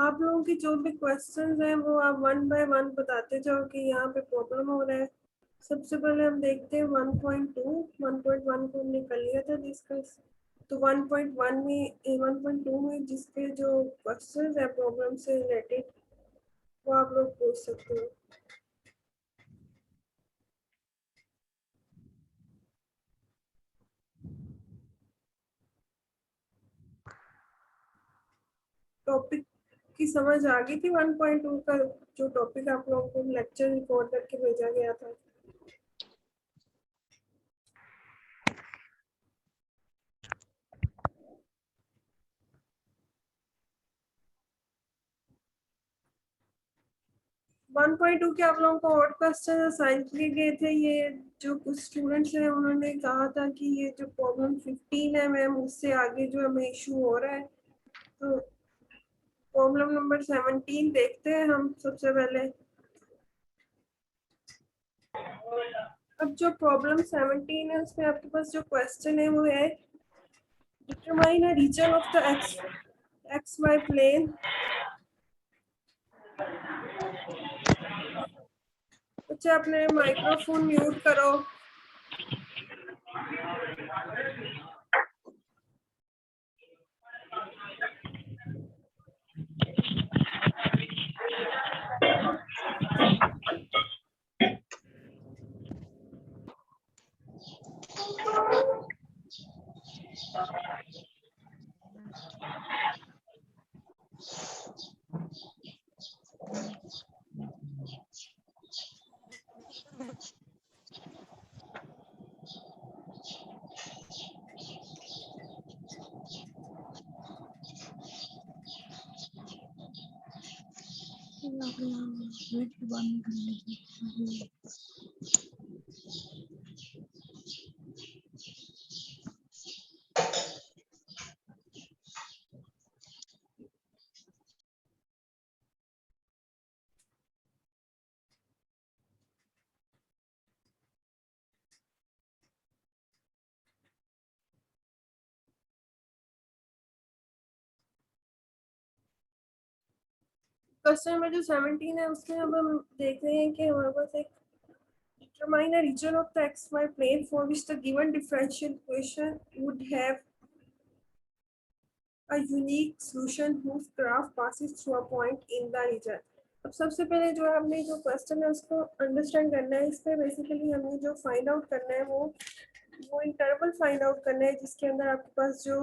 आप लोगों की जो भी क्वेश्चंस हैं वो आप वन बाय वन बताते जाओ कि यहाँ पे प्रॉब्लम हो रहा है। सबसे पहले हम देखते हैं 1.2। 1.1 को हमने कर लिया था डिस्कस। तो 1.1 में 1.2 में जिसके जो क्वेश्चंस है प्रॉब्लम से रिलेटेड वो आप लोग पूछ सकते हो। टॉपिक की समझ आ गई थी 1.2 का जो टॉपिक आप लोगों को लेक्चर रिकॉर्ड करके भेजा गया था। वन पॉइंट टू के आप लोगों को और क्वेश्चन असाइन किए गए थे। ये जो कुछ स्टूडेंट्स हैं उन्होंने कहा था कि ये जो प्रॉब्लम 15 है मैम उससे आगे जो हमें इशू हो रहा है। तो प्रॉब्लम नंबर 17 देखते हैं हम सबसे पहले। अब जो प्रॉब्लम 17 है उसमें आपके पास जो क्वेश्चन है वो है determine a region of the x y plane. अच्छा अपने माइक्रोफोन म्यूट करो। क्वेश्चन नंबर जो 17 है उसमें अब हम देख रहे हैं कि हमारे पास एक determine a region of the xy plane for which the given differential equation would have a unique solution whose graph passes through a point in the region। अब सबसे पहले जो हमने जो क्वेश्चन है उसको अंडरस्टैंड करना है। इस पे बेसिकली हमें जो फाइंड आउट करना है वो इंटरवल फाइंड आउट करना है जिसके अंदर आपके पास जो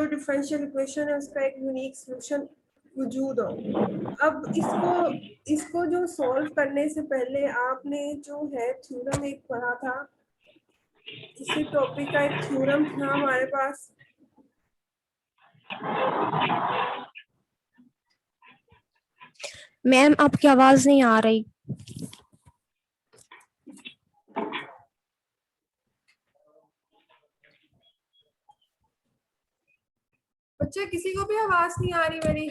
डिफरेंशियल इक्वेशन है उसका एक यूनिक सॉल्यूशन वजूद हो। अब इसको जो सॉल्व करने से पहले आपने जो है थ्योरम एक पढ़ा था। इसी टॉपिक का एक थ्योरम था हमारे पास। मैम आपकी आवाज नहीं आ रही। बच्चे किसी को भी आवाज नहीं आ रही मेरी?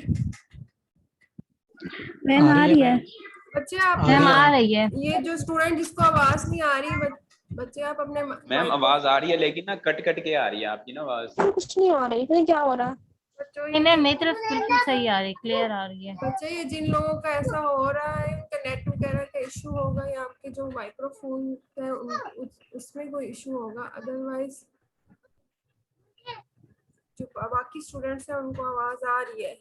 मैम आ रही है। बच्चे आप मैम आ रही है। ये जो स्टूडेंट जिसको आवाज नहीं आ रही बच्चे आप अपने मैम आवाज आ रही है लेकिन ना कट कट के आ रही है आपकी ना आवाज। कुछ नहीं आ रही, इतने क्या हो रहा है? मैम मेरी तरफ बिल्कुल सही आ रही, क्लियर आ रही है। बच्चे ये जिन लोगों का ऐसा हो रहा है उनका नेट वगैरह का इशू होगा या आपके जो माइक्रोफोन है उसमें कोई इशू होगा। अदरवाइज जो बाकी स्टूडेंट्स हैं उनको आवाज आ रही है।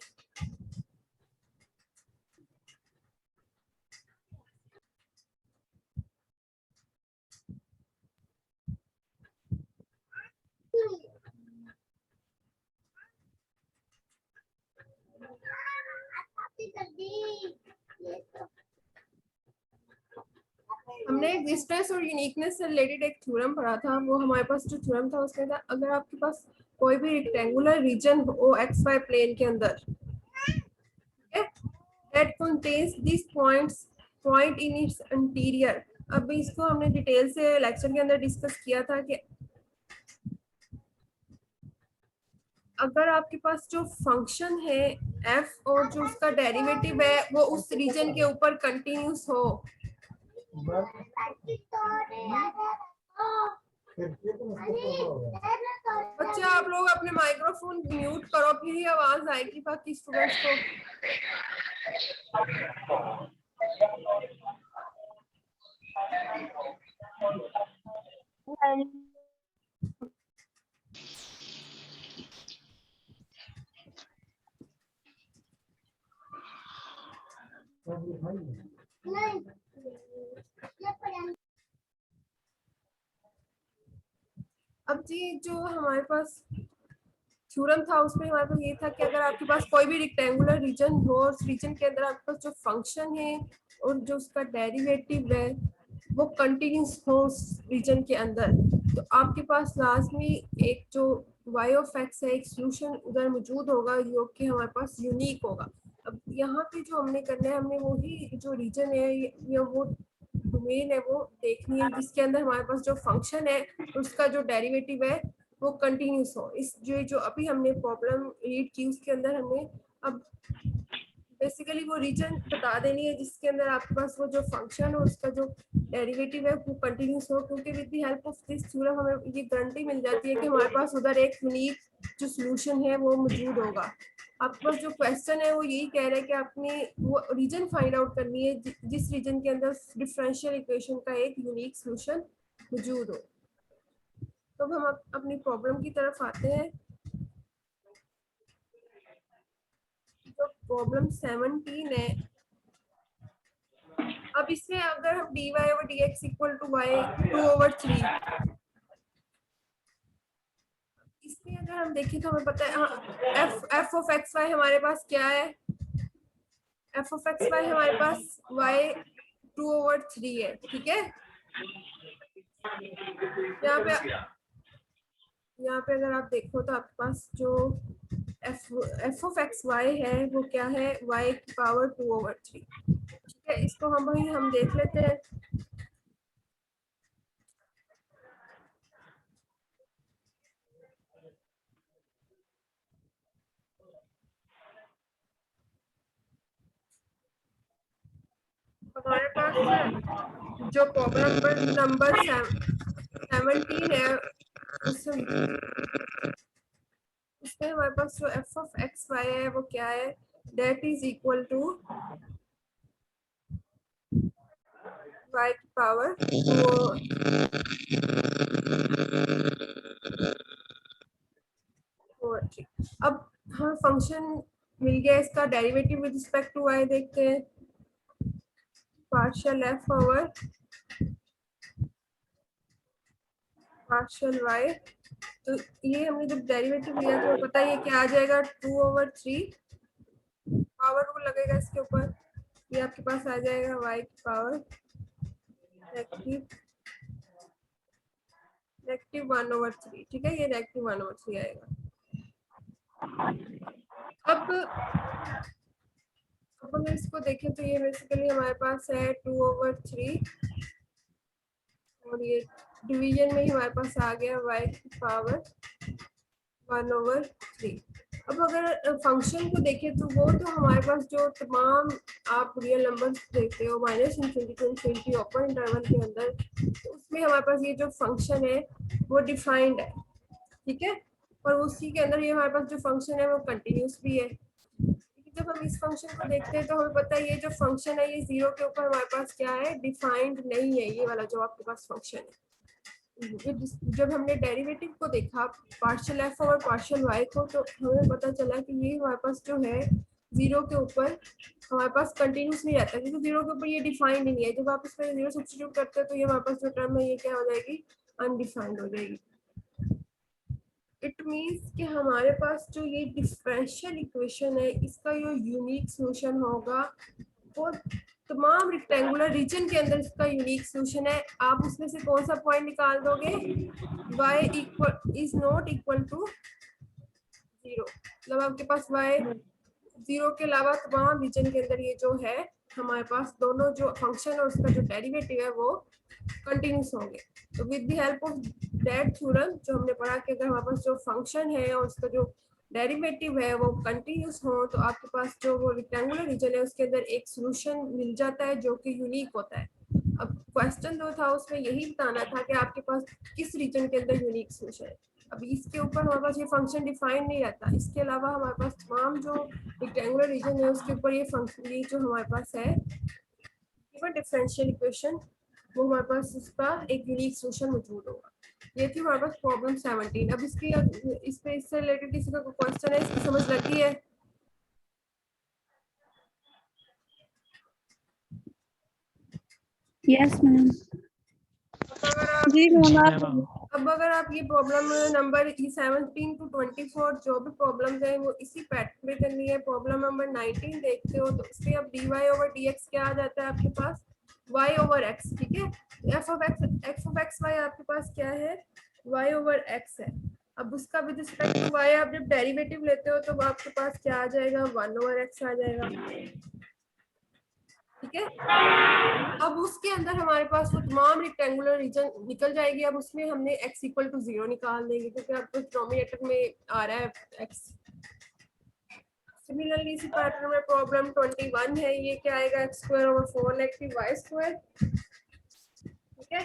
हमने डिस्टेंस और यूनिकनेस से रिलेटेड एक थ्योरम पढ़ा था। वो हमारे पास जो थ्योरम था उसमें था अगर आपके पास कोई भी रेक्टेंगुलर रीजन हो एक्स वाई प्लेन के अंदर that contains these point in its interior। अभी इसको हमने डिटेल से लेक्चर के अंदर डिस्कस किया था कि अगर आपके पास जो फंक्शन है f और जो उसका डेरिवेटिव है वो उस रीजन के ऊपर कंटिन्यूस हो। बच्चे आप लोग अपने माइक्रोफोन म्यूट करो, फिर ही आवाज आएगी बाकी स्टूडेंट्स को। अब जी जो हमारे पास थ्योरम था उसमें हमारे पास ये था कि अगर आपके पास कोई भी रेक्टेंगुलर रीजन हो और उस रीजन के अंदर आपके पास जो फंक्शन है और जो उसका डेरिवेटिव है वो कंटिन्यूस हो उस रीजन के अंदर, तो आपके पास लाजमी एक जो y ऑफ x है एक सोल्यूशन उधर मौजूद होगा जो कि हमारे पास यूनिक होगा। अब यहाँ पे जो हमने करना है, हमने वही जो रीजन है या वो डोमेन है वो देखनी है जिसके अंदर हमारे पास जो फंक्शन है उसका जो डेरिवेटिव है वो कंटिन्यूस हो। इस जो अभी हमने प्रॉब्लम रीड की उसके अंदर हमने अब बेसिकली वो रीजन बता देनी है जिसके अंदर आपके पास वो जो फंक्शन है उसका जो डेरिवेटिव है वो कंटिन्यूस हो, क्योंकि with the help of this theorem हमें ये गारंटी मिल जाती है कि हमारे पास उधर एक यूनिक जो सॉल्यूशन है वो मौजूद होगा। आपके पास जो क्वेश्चन है वो यही कह रहा है कि आपने वो रीजन फाइंड आउट करनी है जिस रीजन के अंदर डिफरेंशियल इक्वेशन का एक यूनिक सॉल्यूशन मौजूद हो। तो अब हम अपनी प्रॉब्लम की तरफ आते हैं। तो प्रॉब्लम 17 है। अब इसमें अगर हम dy over dx equal to y 2/3, इसमें अगर हम देखें तो हमें पता है f of x y हमारे पास क्या है, f of x y हमारे पास y 2/3 है, ठीक है। यहाँ पे अगर आप देखो तो आपके पास जो f of x y है वो क्या है, y की पावर 2/3, ठीक है। इसको हम देख लेते हैं। हमारे पास जो प्रॉब्लम नंबर 17 है उसमें हमारे पास जो f of x y है वो क्या है, that is equal to y की पावर 2/3। अब हमें फंक्शन मिल गया, इसका derivative with respect to y देखते हैं, partial f over partial y। तो ये हमने जब डेरिवेटिव लिया तो पता है ये क्या आ जाएगा, 2/3 पावर रूल लगेगा इसके ऊपर, ये आपके पास आ जाएगा y की पावर नेगेटिव 1/3, ठीक है। ये नेगेटिव 1/3 आएगा। अब अगर इसको देखें तो ये बेसिकली हमारे पास है 2/3 और ये डिवीजन में ही हमारे पास आ गया y की पावर 1/3। अब अगर फंक्शन को देखें तो वो तो हमारे पास जो तमाम आप रियल नंबर्स देखते हो -∞ to ∞ ओपन इंटरवल के अंदर, तो उसमें हमारे पास ये जो फंक्शन है वो डिफाइंड है, ठीक है। और उसी के अंदर ये हमारे पास जो फंक्शन है वो कंटिन्यूस भी है। जब हम इस फंक्शन को देखते हैं तो हमें पता है ये जो फंक्शन है ये 0 के ऊपर हमारे पास क्या है, डिफाइंड नहीं है ये वाला जो आपके पास फंक्शन है। जब हमने डेरिवेटिव को देखा पार्शियल f और पार्शियल y को, तो हमें पता चला कि ये हमारे पास जो है 0 के ऊपर हमारे पास कंटिन्यूस नहीं रहता, क्योंकि 0 के ऊपर ये डिफाइंड नहीं है। जब आप इसमें 0 सब्स्टिट्यूट करते हैं तो ये हमारे पास जो टर्म है ये क्या हो जाएगी, अनडिफाइंड हो जाएगी। इट मीन्स कि हमारे पास जो ये डिफरेंशियल इक्वेशन है इसका जो यूनिक सॉल्यूशन होगा वो तमाम रेक्टेंगुलर रीजन के अंदर इसका यूनिक सॉल्यूशन है। आप उसमें से कौन सा पॉइंट निकाल दोगे, y is not equal to 0, मतलब आपके पास y 0 के अलावा तमाम रीजन के अंदर ये जो है हमारे पास दोनों जो फंक्शन और उसका जो डेरिवेटिव है वो कंटिन्यूस होंगे। तो with the help of that theorem जो हमने पढ़ा कि अगर हमारे पास जो फंक्शन है और उसका जो डेरिवेटिव है वो कंटिन्यूस हो तो आपके पास जो वो रेक्टेंगुलर रीजन है उसके अंदर एक सॉल्यूशन मिल जाता है जो कि यूनिक होता है। अब क्वेश्चन जो था उसमें यही बताना था कि आपके पास किस रीजन के अंदर यूनिक सॉल्यूशन है। अभी इसके ऊपर हमारे पास ये फंक्शन डिफाइन नहीं रहता, इसके अलावा हमारे पास तमाम जो रेक्टेंगुलर रीजन है उसके ऊपर ये फंक्शन, ये जो हमारे पास है डिफरेंशियल इक्वेशन, वो हमारे पास इसका एक यूनिक सोल्यूशन मौजूद होगा। ये थी हमारे पास प्रॉब्लम 17। अब इसकी इस पे इससे रिलेटेड किसी का कोई क्वेश्चन है, इसकी समझ लगी है? Yes ma'am. अगर आप जी मैम। अब अगर आप ये प्रॉब्लम नंबर 17 to 24 जो भी प्रॉब्लम्स है वो इसी पैटर्न में करनी है। प्रॉब्लम नंबर 19 देखते हो तो इसमें अब dy ओवर dx क्या आ जाता है आपके पास, y ओवर x, ठीक है। f ऑफ x y आपके पास क्या है, y ओवर x है। अब उसका विद रिस्पेक्ट टू y आप जब डेरिवेटिव लेते हो तो आपके पास क्या आ जाएगा, 1 ओवर x आ जाएगा, ठीक है। अब उसके अंदर हमारे पास वो तमाम रेक्टेंगुलर रीजन निकल जाएगी। अब उसमें हमने x इक्वल टू 0 निकाल देंगे क्योंकि आपको डिनोमिनेटर में आ रहा है x। सिमिलरली इसी पैटर्न में प्रॉब्लम 21 है, ये क्या आएगा, x square over 4 negative y square, ठीक है।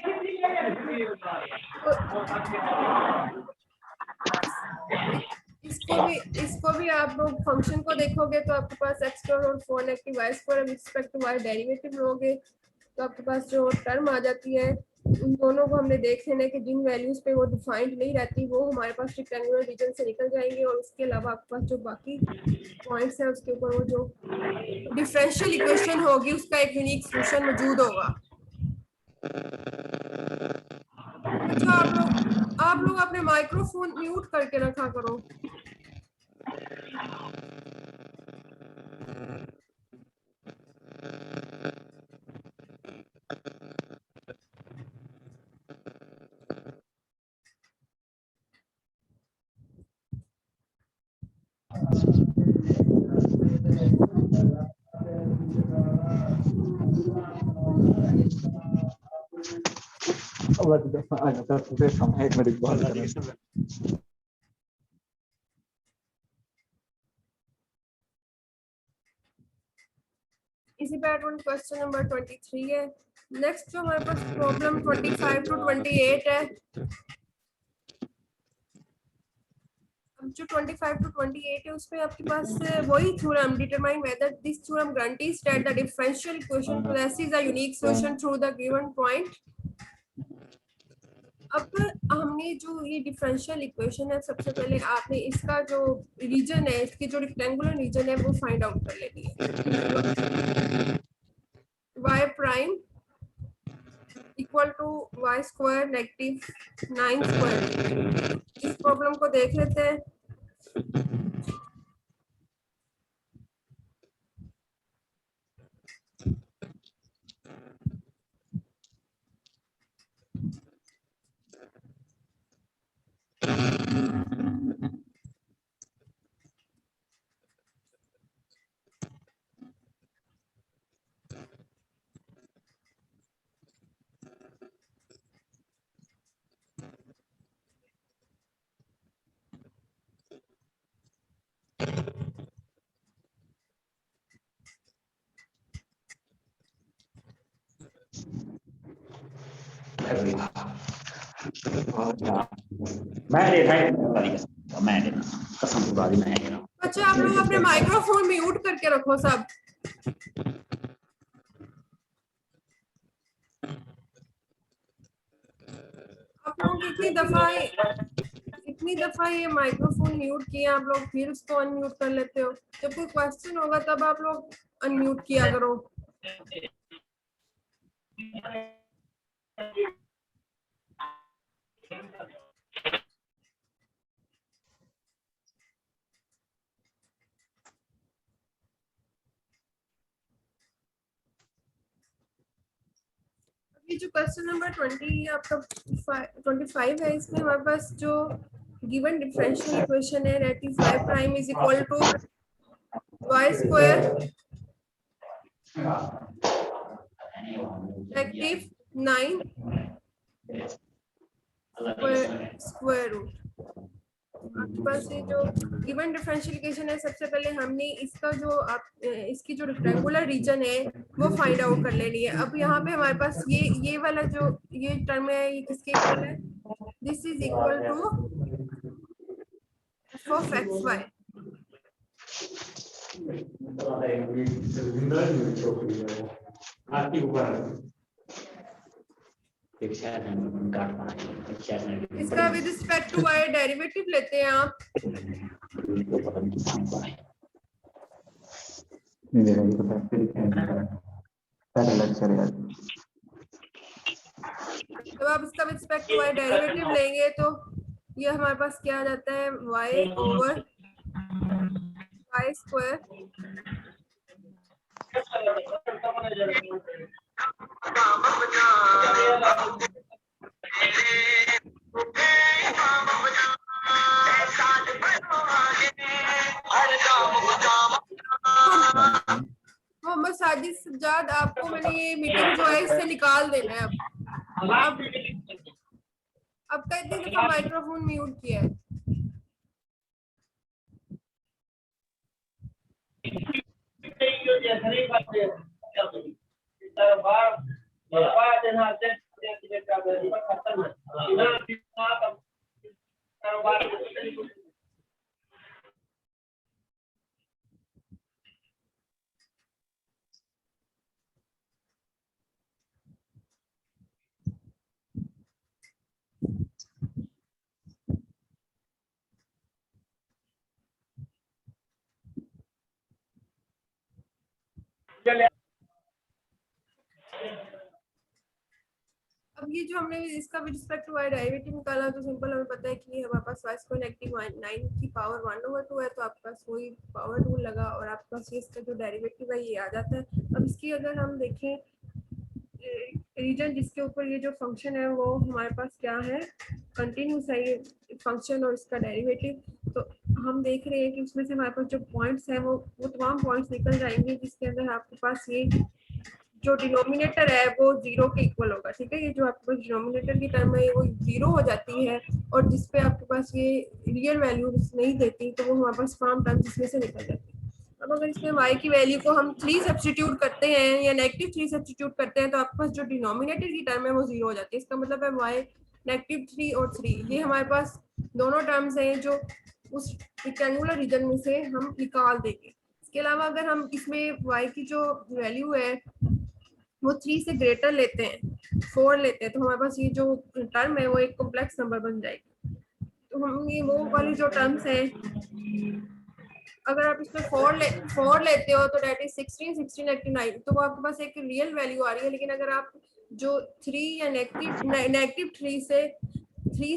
इसको भी आप लोग फंक्शन को देखोगे तो आपके पास x स्क्वायर और 4 negative y square with respect to y derivative लोगे तो आपके पास जो टर्म आ जाती है उन दोनों को हमने देख लेना है कि जिन वैल्यूज पे वो डिफाइंड नहीं रहती वो हमारे पास रेक्टेंगुलर रीजन से निकल जाएंगे, और उसके अलावा आपके पास जो बाकी पॉइंट्स है उसके ऊपर वो जो डिफरेंशियल इक्वेशन होगी उसका एक यूनिक सॉल्यूशन मौजूद होगा। अच्छा आप लोग अपने माइक्रोफोन म्यूट करके रखा करो। इसी पैटर्न क्वेश्चन नंबर 23 है। नेक्स्ट जो हमारे पास प्रॉब्लम 25 टू 28 है। अब जो 25 टू 28 है उसमें आपके पास वही theorem, determine whether this theorem guarantees that the differential equation possesses a unique solution through the given point. अब हमने जो ये डिफरेंशियल इक्वेशन है सबसे पहले आपने इसका जो रीजन है, इसकी जो रेक्टेंगुलर रीजन है वो फाइंड आउट कर लेनी है। y prime equal to y square negative 9 square. इस प्रॉब्लम को देख लेते हैं। अच्छा आप लोग अपने माइक्रोफोन म्यूट करके रखो सब। आप लोग इतनी दफा ये माइक्रोफोन म्यूट किया आप लोग फिर उसको अनम्यूट कर लेते हो। जब कोई क्वेश्चन होगा तब आप लोग अनम्यूट किया करो। ये जो क्वेश्चन नंबर 20 आपका 25 है, इसमें हमारे पास जो गिवन डिफरेंशियल इक्वेशन है that is y prime is equal to y square negative 9 square root. आपके पास ये जो गिवन डिफरेंशियल इक्वेशन है सबसे पहले हमने इसका जो इसकी जो रेक्टेंगुलर रीजन है वो फाइंड आउट कर लेनी है। अब यहाँ पे हमारे पास ये वाला जो ये टर्म है ये किसके इक्वल है, this is equal to of x Y. इसका with respect to Y derivative लेते हैं आप, जब आप इसका with respect to Y derivative लेंगे तो ये हमारे पास क्या आ जाता है, Y over Y square Mohammad Sajid Sajjad, आपको मैंने ये मीटिंग जो है इससे निकाल देना है। अब का इतनी दफा माइक्रोफोन म्यूट किया है। अब ये जो हमने इसका with respect to Y derivative निकाला तो सिंपल हमें पता है कि हमारे पास वाई स्क्वायर नेगेटिव 9 की पावर 1/2 है, तो आपके पास वही पावर रूल लगा और आपके पास इसका जो डेरिवेटिव है ये आ जाता है। अब इसकी अगर हम देखें रीजन जिसके ऊपर ये जो फंक्शन है वो हमारे पास क्या है, कंटिन्यूस है ये फंक्शन और इसका डेरिवेटिव, तो हम देख रहे हैं कि उसमें से हमारे पास जो पॉइंट्स हैं वो तमाम पॉइंट्स निकल जाएंगे जिसके अंदर आपके पास ये जो डिनोमिनेटर है वो 0 के इक्वल होगा। ठीक है, ये जो आपके पास डिनोमिनेटर की टर्म है वो 0 हो जाती है और जिसपे आपके पास ये रियल वैल्यू नहीं देती तो वो हमारे पास फॉर्म टर्म इसमें से निकल जाती है। अब अगर इसमें y की वैल्यू को हम 3 सब्स्टिट्यूट करते हैं या नेगेटिव 3 सब्स्टिट्यूट करते हैं तो आपके पास जो डिनोमिनेटर की टर्म है वो 0 हो जाती है। इसका मतलब है y नेगेटिव 3 और 3 ये हमारे पास दोनों टर्म्स हैं जो उस रेक्टेंगुलर रीजन में से हम निकाल देंगे। इसके अलावा अगर हम इसमें y की जो वैल्यू है वो 3 से ग्रेटर लेते हैं, 4 लेते हैं, तो हमारे पास ये जो टर्म है वो एक कॉम्प्लेक्स नंबर बन जाएगी। तो हम ये वो वाली जो टर्म्स हैं अगर आप इसमें 4 लेते हो तो डेट इज 16 16 89 तो वो आपके पास एक रियल वैल्यू आ रही है। लेकिन अगर आप जो 3 या नेगेटिव 3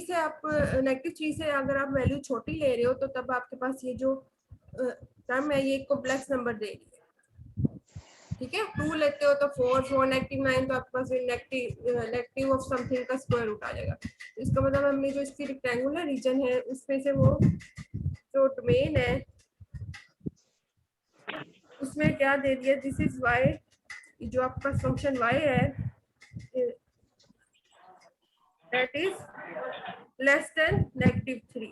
से आप नेगेटिव 3 से अगर आप वैल्यू छोटी ले रहे हो तो तब आपके पास ये जो टर्म है ये कॉम्प्लेक्स नंबर देगी। ठीक है, 2 लेते हो तो 4 नेगेटिव 9 तो आपके पास नेगेटिव ऑफ समथिंग का स्क्वायर रूट आ जाएगा। तो इसका मतलब हमने जो इसकी रेक्टेंगुलर रीजन है उसमें से वो जो डोमेन है उसमें क्या दे दिया, दिस इज वाई, जो आपका फंक्शन y है दैट इज लेस देन -3।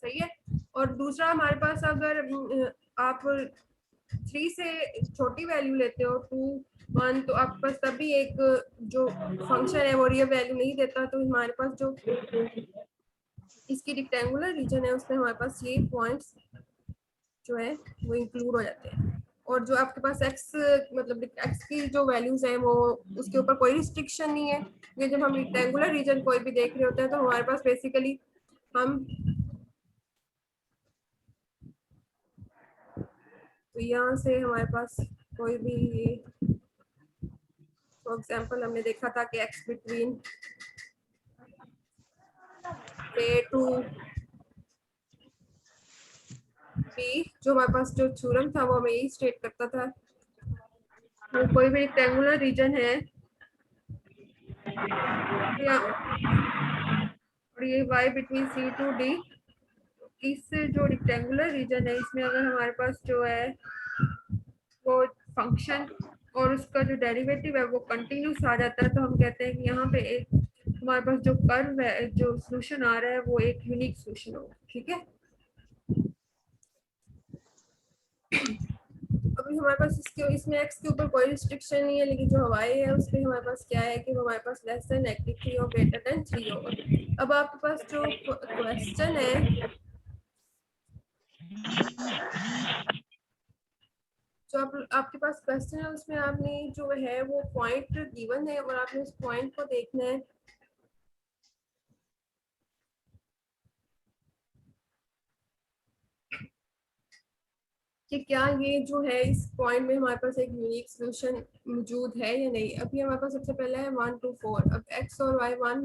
सही है। और दूसरा हमारे पास अगर आप 3 से छोटी वैल्यू लेते हो 2 1 तो आपके पास तभी एक जो फंक्शन है वो रियल वैल्यू नहीं देता, तो हमारे पास जो इसकी रेक्टेंगुलर रीजन है उसमें हमारे पास ये पॉइंट्स जो है वो इंक्लूड हो जाते हैं। और जो आपके पास x मतलब x की जो वैल्यूज हैं वो उसके ऊपर कोई रिस्ट्रिक्शन नहीं है। ये जब हम रेक्टेंगुलर रीजन कोई भी देख रहे होते हैं तो हमारे पास बेसिकली हम तो यहाँ से हमारे पास कोई भी फॉर एग्जांपल हमने देखा था कि x between a to b जो हमारे पास जो थ्योरम था वो हमें यही स्टेट करता था वो कोई भी रेक्टेंगुलर रीजन है और ये y between c to d, इस जो रेक्टेंगुलर रीजन है इसमें अगर हमारे पास जो है वो फंक्शन और उसका जो डेरिवेटिव है वो कंटिन्यूस आ जाता है तो हम कहते हैं कि यहाँ पे एक हमारे पास जो कर्व है जो सॉल्यूशन आ रहा है वो एक यूनिक सॉल्यूशन होगा। ठीक है, अभी हमारे पास इसमें x के ऊपर कोई रिस्ट्रिक्शन नहीं है, लेकिन जो y है उसमें हमारे पास क्या है कि हमारे पास लेस देन -3 और ग्रेटर देन 3 होगा। अब आपके पास जो क्वेश्चन है, जो आपके पास क्वेश्चन है उसमें आपने जो है वो पॉइंट गिवन है और आपने उस पॉइंट को देखना है कि क्या ये जो है इस पॉइंट में हमारे पास एक यूनिक सोल्यूशन मौजूद है या नहीं। अभी हमारे पास सबसे पहले है 1 2 4। अब x और y 1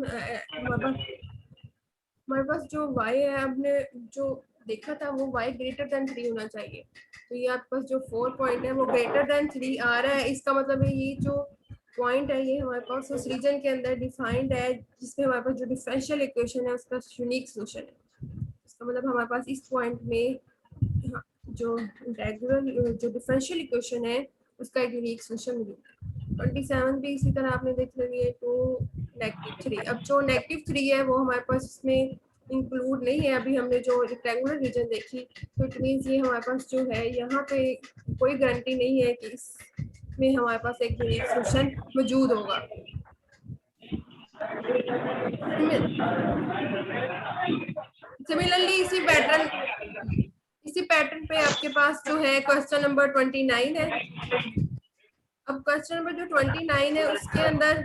हमारे पास जो y है, हमने जो देखा था वो y ग्रेटर देन 3 होना चाहिए। तो ये आपके पास जो 4 पॉइंट है वो ग्रेटर देन 3 आ रहा है। इसका मतलब है ये जो पॉइंट है ये हमारे पास उस रीजन के अंदर डिफाइंड है जिसमें हमारे पास जो डिफरेंशियल इक्वेशन है उसका यूनिक सोल्यूशन है। इसका मतलब हमारे पास इस पॉइंट में जो रेगुलर जो डिफरेंशियल इक्वेशन है उसका एक यूनिक सोल्यूशन मिलेगा। 27 भी इसी तरह आपने देख ली है, 2 -3। अब जो -3 है वो हमारे पास इसमें इंक्लूड नहीं है। अभी हमने जो रेक्टेंगुलर रीजन देखी तो इट मींस ये हमारे पास जो है यहाँ पे कोई गारंटी नहीं है कि इसमें हमारे पास एक यूनिक सोल्यूशन मौजूद होगा। सिमिलरली इसी पैटर्न पे आपके पास जो है क्वेश्चन नंबर 29 है। अब क्वेश्चन नंबर जो 29 है उसके अंदर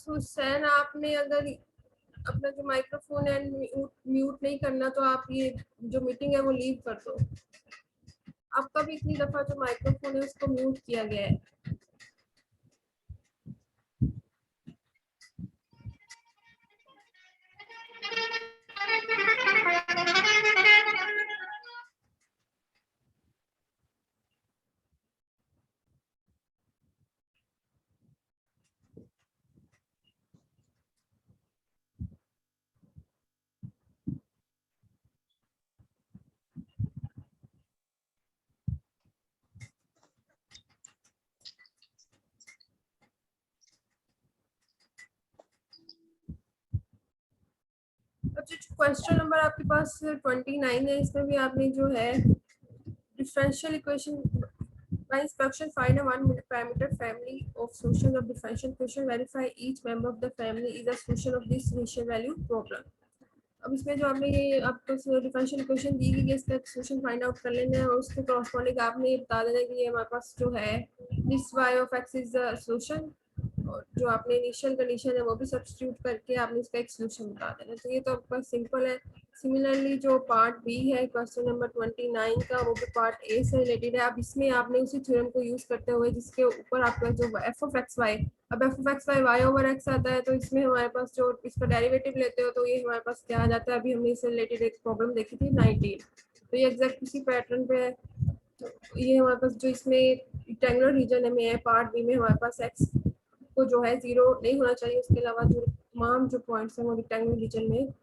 हुसैन, आपने अगर अपना जो माइक्रोफोन है म्यूट नहीं करना तो आप ये जो मीटिंग है वो लीव कर दो। आपका भी इतनी दफा जो माइक्रोफोन है उसको म्यूट किया गया है। अब जो क्वेश्चन नंबर आपके पास 29 है इसमें भी आपने जो है differential equation by instruction find a one parameter family of solution of differential equation, verify each member of the family is a solution of this initial value problem। अब इसमें जो आपने ये आपको डिफरेंशियल इक्वेशन दी गई है इसका सोल्यूशन फाइंड आउट कर लेना है और उसके कॉरस्पॉन्डिंग आपने ये बता देना कि ये हमारे पास जो है this y of x is the solution और जो आपने इनिशियल कंडीशन है वो भी सब्स्टिट्यूट करके आपने इसका एक सोल्यूशन बता देना। तो ये तो आपका सिंपल है। सिमिलरली जो पार्ट बी है क्वेश्चन नंबर 29 का वो भी पार्ट ए से रिलेटेड है। अब इसमें आपने उसी थ्योरम को यूज करते हुए जिसके ऊपर आपका जो एफ ऑफ एक्स वाई, अब f of x y y over x आता है तो इसमें हमारे पास जो इसका डेरिवेटिव लेते हो तो ये हमारे पास क्या आ जाता है। अभी हमने इससे रिलेटेड एक प्रॉब्लम देखी थी 19, तो ये एग्जैक्ट उसी पैटर्न पे है। तो ये हमारे पास जो इसमें रेक्टेंगुलर रीजन में है पार्ट बी में हमारे पास एक्स को जो है 0 नहीं होना चाहिए, उसके अलावा जो तमाम जो पॉइंट्स हैं वो रेक्टेंगुलर रीजन में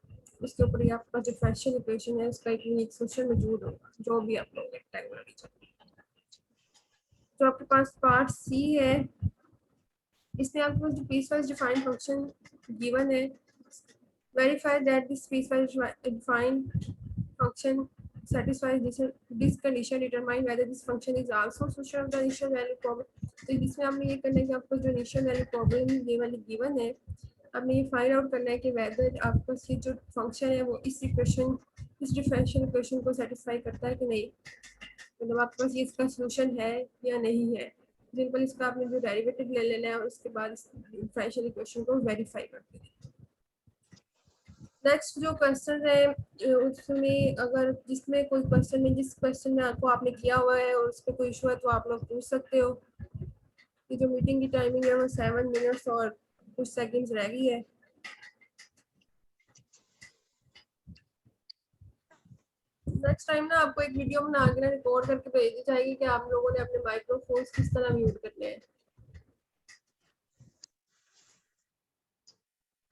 उसके ऊपर ये आपका जो डिफरेंशियल इक्वेशन है उसका एक यूनिक सोल्यूशन मौजूद होगा जो भी आप लोग रेक्टेंगुलर रीजन। तो आपके पास पार्ट सी है, इसमें आपके पास जो पीसवाइज डिफाइंड फंक्शन गिवन है, verify that this piecewise defined function satisfies this condition, determine whether this function is also solution of the initial value problem। तो इसमें हमने ये करना है कि आपको जो इनिशियल वैल्यू प्रॉब्लम ये वाली गिवन है आपने ये फाइंड आउट करना है कि वेदर आपका ये जो फंक्शन है वो इस इक्वेशन इस डिफरेंशियल इक्वेशन को सेटिस्फाई करता है कि नहीं, मतलब आपके पास ये इसका सोल्यूशन है या नहीं है। सिंपल इसका आपने जो डेरिवेटिव ले लेना है और उसके बाद इस डिफरेंशियल इक्वेशन को वेरीफाई कर देना। नेक्स्ट जो क्वेश्चन है उसमें अगर जिसमें कोई क्वेश्चन में जिस क्वेश्चन में आपको आपने किया हुआ है और उस पर कोई इशू है तो आप लोग पूछ सकते हो। कि जो मीटिंग की टाइमिंग है वो 7 मिनट्स और कुछ सेकंड्स रह गई है। नेक्स्ट टाइम ना आपको एक वीडियो बना के ना रिकॉर्ड करके भेजी जाएगी कि आप लोगों ने अपने माइक्रोफोन्स किस तरह म्यूट करने हैं।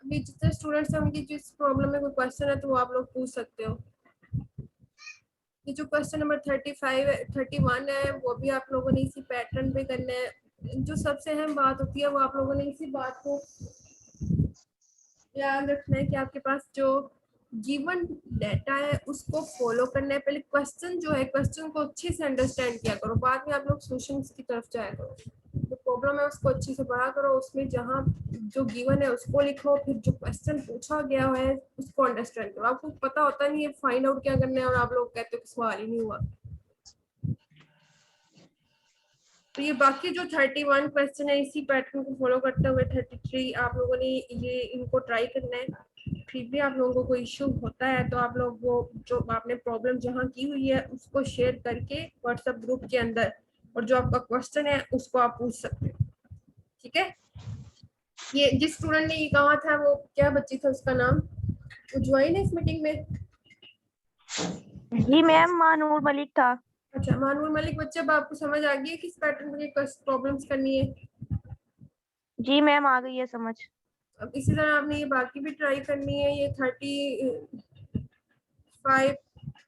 अभी जितने स्टूडेंट्स हैं उनकी जिस प्रॉब्लम में कोई क्वेश्चन है तो वो आप लोग पूछ सकते हो। ये जो क्वेश्चन नंबर 31 है वो भी आप लोगों ने इसी पैटर्न पे करना है। जो सबसे अहम बात होती है वो आप लोगों ने इसी बात को याद रखना है कि आपके पास जो गिवन डाटा है उसको फॉलो करना है। पहले क्वेश्चन जो है, क्वेश्चन को अच्छे से अंडरस्टैंड किया करो, बाद में आप लोग सॉल्यूशंस की तरफ जाया करो। जो प्रॉब्लम है उसको अच्छे से पढ़ा करो, उसमें जहाँ जो गिवन है उसको लिखो, फिर जो क्वेश्चन पूछा गया है उसको अंडरस्टैंड करो। आपको पता होता नहीं है फाइंड आउट क्या करना है और आप लोग कहते हो कि सवाल ही नहीं हुआ। तो ये बाकी जो 31 क्वेश्चन है इसी पैटर्न को फॉलो करते हुए 33 आप लोगों ने ये इनको ट्राई करना है। फिर भी आप लोगों को कोई इश्यू होता है तो आप लोग वो जो आपने प्रॉब्लम जहाँ की हुई है उसको शेयर करके व्हाट्सएप ग्रुप के अंदर, और जो आपका क्वेश्चन है उसको आप पूछ सकते हो, ठीक है। ये जिस स्टूडेंट ने ये कहा था वो क्या बच्ची था, उसका नाम, वो ज्वाइन है इस मीटिंग में? जी मैम, मानूर मलिक था। अच्छा, मानूर मलिक बच्चे, अब आपको समझ आ गई है किस पैटर्न में प्रॉब्लम्स करनी है? जी मैम, आ गई है समझ। अब इसी तरह आपने ये बाकी भी ट्राई करनी है। ये 35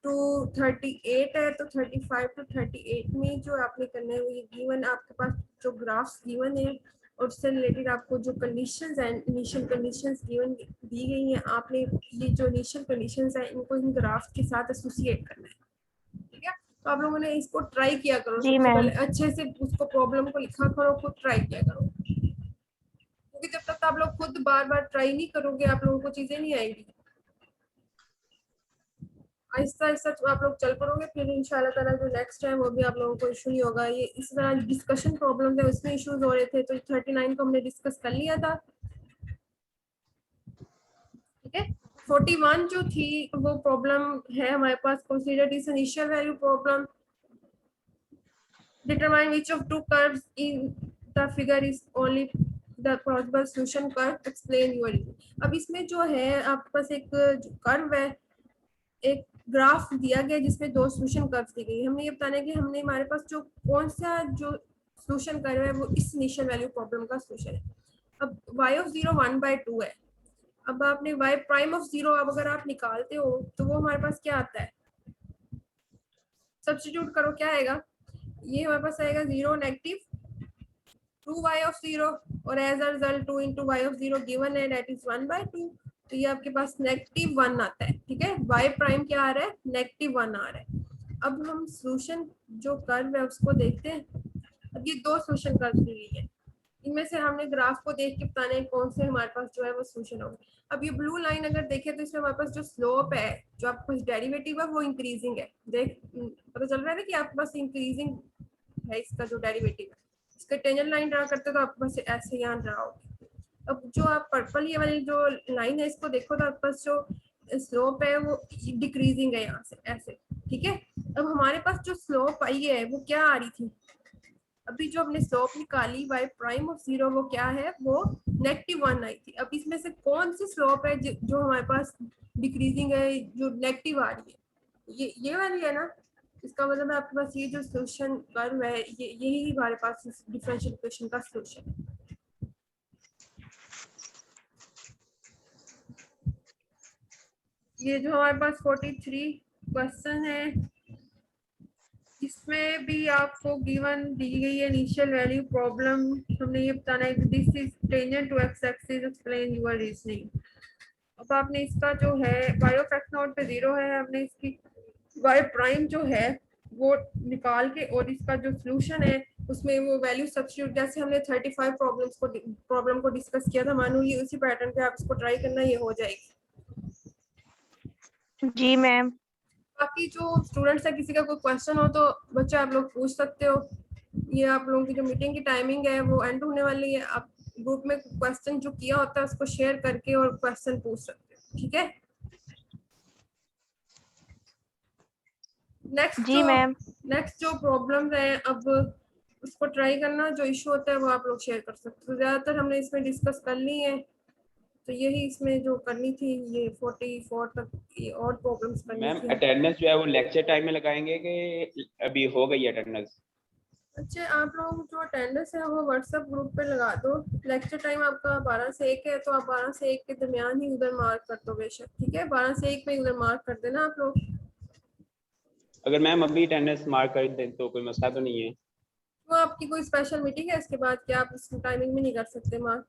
टू 38 है, तो 35 टू 38 में जो आपने करना है वो ये गिवन आपके पास जो ग्राफ्स गिवन है और उससे रिलेटेड आपको जो कंडीशंस हैं, इनिशियल कंडीशंस गिवन दी गई हैं, आपने ये जो इनिशियल कंडीशंस हैं इनको इन ग्राफ्स के साथ एसोसिएट करना है, ठीक है। तो आप लोगों ने इसको ट्राई किया करो, जी सबसे मैम। पहले अच्छे से उसको प्रॉब्लम को लिखा करो, खुद ट्राई किया करो, क्योंकि जब तक आप लोग खुद बार बार ट्राई नहीं करोगे आप लोगों को चीजें नहीं आएगी। आहिस्ता आहिस्ता तो आप लोग चल पड़ोगे, फिर इंशाल्लाह ताला जो नेक्स्ट टाइम वो भी आप लोगों को इशू नहीं होगा। ये इस तरह डिस्कशन प्रॉब्लम थे उसमें इश्यूज हो रहे थे, तो 39 को हमने डिस्कस कर लिया था, ठीक है। 41 जो थी वो प्रॉब्लम है हमारे पास, consider this initial value problem, determine which of two curves in the figure is only the possible solution curve, explain your reason। अब इसमें जो है आपके पास एक कर्व है, एक ग्राफ दिया गया जिसमें दो सोल्यूशन कर्व्स दी गई। हमने ये बताना है कि हमने हमारे पास जो कौन सा जो सोल्यूशन कर्व है वो इस इनिशियल वैल्यू प्रॉब्लम का सोल्यूशन है। अब y ऑफ 0 1/2 है। अब आपने y प्राइम ऑफ 0 अब अगर आप निकालते हो तो वो हमारे पास क्या आता है, सब्स्टिट्यूट करो, क्या आएगा, ये हमारे पास आएगा 0 नेगेटिव 2y ऑफ 0 और as a result 2 into y of 0 given है, दैट इज 1/2। तो ये आपके पास -1 आता है, ठीक है। y प्राइम क्या आ रहा है, -1 आ रहा है। अब हम सोल्यूशन जो कर्व है उसको देखते हैं। अब ये दो सोल्यूशन कर्व दी गई है, इनमें से हमने ग्राफ को देख के बताना है कौन से हमारे पास जो है वो सोल्यूशन होगा। अब ये ब्लू लाइन अगर देखें तो इसमें हमारे पास जो स्लोप है, जो आपके पास डेरिवेटिव है वो इंक्रीजिंग है। देख पता चल रहा है ना कि आपके पास इंक्रीजिंग है इसका जो डेरिवेटिव है। इसका टेंजेंट लाइन ड्रा करते तो आपके पास ऐसे यहाँ ड्रा होगी। अब जो आप पर्पल ये वाली जो लाइन है इसको देखो तो आपके पास जो स्लोप है वो डिक्रीजिंग है यहाँ से ऐसे, ठीक है। अब हमारे पास जो स्लोप आई है वो क्या आ रही थी, अभी जो हमने स्लोप निकाली y प्राइम ऑफ 0 वो क्या है, वो -1 आई थी। अब इसमें से कौन सी स्लोप है जो हमारे पास डिक्रीजिंग है, जो नेगेटिव आ रही है, ये वाली है ना। इसका मतलब है आपके पास ये जो सोल्यूशन कर्व है यही हमारे पास इस डिफरेंशियल इक्वेशन का सोल्यूशन है। ये जो हमारे पास 43 क्वेश्चन है इसमें भी आपको गिवन दी गई है इनिशियल वैल्यू प्रॉब्लम। हमने ये बताना है कि this is tangent to x axis, explain your reasoning. अब आपने इसका जो है y ऑफ x नॉट पे 0 है, हमने इसकी y प्राइम जो है वो निकाल के और इसका जो सोल्यूशन है उसमें वो वैल्यू सब्स्टिट्यूट, जैसे हमने 35 प्रॉब्लम को डिस्कस किया था मानो, ये उसी पैटर्न पे आप इसको ट्राई करना, ये हो जाएगी। जी मैम। बाकी जो स्टूडेंट्स है किसी का कोई क्वेश्चन हो तो बच्चे आप लोग पूछ सकते हो। ये आप लोगों की जो मीटिंग की टाइमिंग है वो एंड होने वाली है, आप ग्रुप में क्वेश्चन जो किया होता है उसको शेयर करके और क्वेश्चन पूछ सकते हो, ठीक है। नेक्स्ट जो प्रॉब्लम है अब उसको ट्राई करना, जो इशू होता है वो आप लोग शेयर कर सकते हो। ज्यादातर हमने इसमें डिस्कस कर ली है, तो यही इसमें जो करनी थी ये 44 तक ये और प्रॉब्लम्स करनी मैम थी। अटेंडेंस जो है वो लेक्चर टाइम में लगाएंगे कि अभी हो गई अटेंडेंस? अच्छा, आप लोग जो अटेंडेंस है वो व्हाट्सएप ग्रुप पे लगा दो। लेक्चर टाइम आपका 12 से 1 है, तो आप 12 से 1 के दरमियान ही उधर मार्क कर दो बेशक, ठीक है। 12 से 1 में उधर मार्क कर देना आप लोग। अगर मैम अभी अटेंडेंस मार्क कर दें तो कोई मसला तो नहीं है? तो आपकी कोई स्पेशल मीटिंग है इसके बाद क्या आप इस टाइमिंग में नहीं कर सकते मार्क?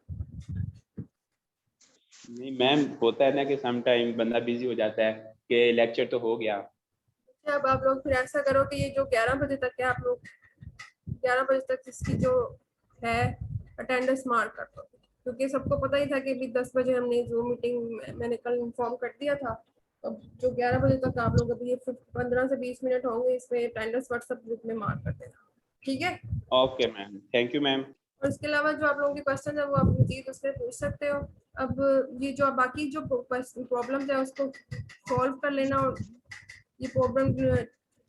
नहीं मैम, होता है ना कि सम टाइम बंदा बिजी हो जाता है कि लेक्चर तो हो गया। अच्छा, अब आप लोग फिर ऐसा करो कि ये जो 11 बजे तक है, आप लोग 11 बजे तक इसकी जो है अटेंडेंस मार्क कर दो, क्योंकि सबको पता ही था कि अभी 10 बजे हमने जो मीटिंग मैंने कल इन्फॉर्म कर दिया था। अब जो 11 बजे तक आप लोग अभी ये 15 से 20 मिनट होंगे, इसमें अटेंडेंस व्हाट्सएप ग्रुप में मार्क कर देना, ठीक है। Okay ma'am, thank you ma'am. और इसके अलावा जो आप लोगों के क्वेश्चन है वो आप मजीद उसमें पूछ सकते हो। अब ये जो बाकी जो प्रॉब्लम्स है उसको सॉल्व कर लेना, और ये प्रॉब्लम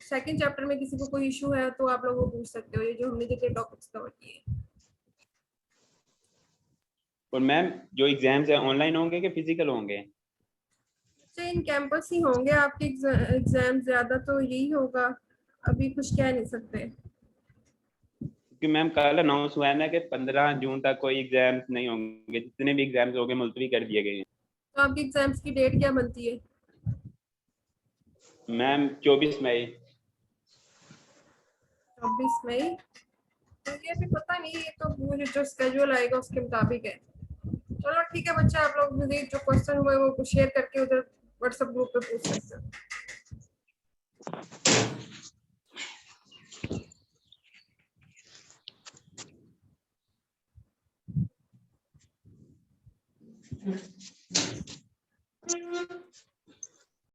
सेकंड चैप्टर में किसी को कोई इशू है तो आप लोग वो पूछ सकते हो, ये जो हमने जितने टॉपिक्स कवर किए। और मैम जो एग्जाम्स है ऑनलाइन होंगे कि फिजिकल होंगे? तो इन कैंपस ही होंगे आपके एग्जाम, ज्यादा तो यही होगा, अभी कुछ कह नहीं सकते। क्योंकि मैम कल अनाउंस हुआ है ना कि 15 जून तक कोई एग्जाम्स नहीं होंगे, जितने भी एग्जाम्स होंगे मुलतवी कर दिए गए हैं। तो आपके एग्जाम्स की डेट क्या बनती है? मैम 24 मई। 24 मई। तो ये अभी पता नहीं, ये तो मुझे जो स्केड्यूल आएगा उसके मुताबिक है। चलो ठीक है बच्चा, आप लोग मुझे जो क्वेश्चन हुए वो शेयर करके उधर व्हाट्सएप ग्रुप पे पूछ सकते हो।